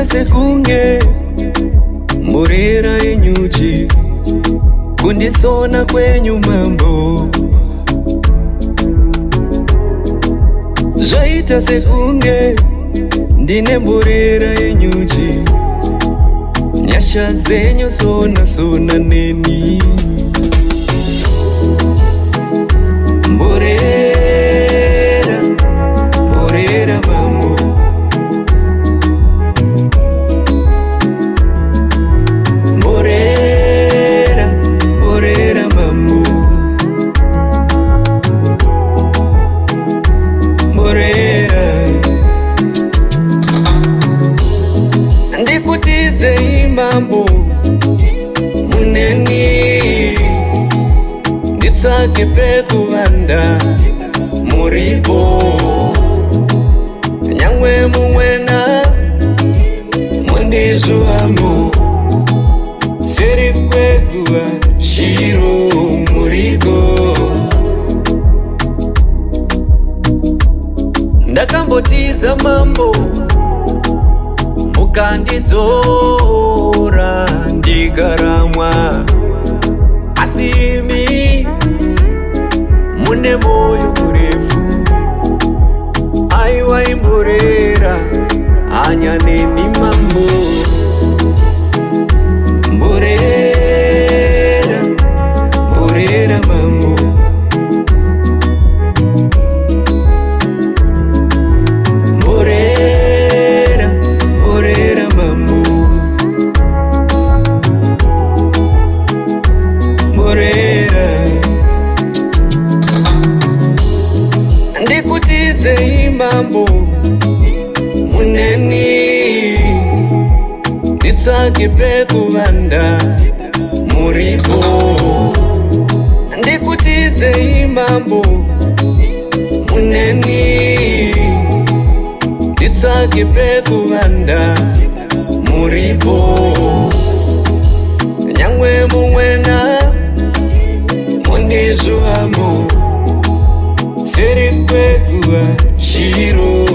Zvaita sekunge murera yenyuchi kundisona kwenyu mambo. Zvaita sekunge ndine murera yenyuchi, nyasha dzenyu sona sona neni. Murera, murera mambo. Murera, murera mambo. Murera. Ndikutize imambo muneni, nditsvake pekuvanda muripo, nyangwe mumwena mundizvuvamo, seri kwekuva shiro muriko. Ndakambotiza mambo mukandidzora ndikaramwa, asi imi mune moyo murefu. Aiwa imborera hanya neni mambo. Mborera, mborera mambo. Mborera, mborera mambo. Mborera. Ndikutize imambo muneni, nditsvake pekuvanda muripo. Ndikutize imambo muneni, nditsvake pekuvanda muripo, nyangwe mumwena mundizvuvamo, seri kwekuva shiro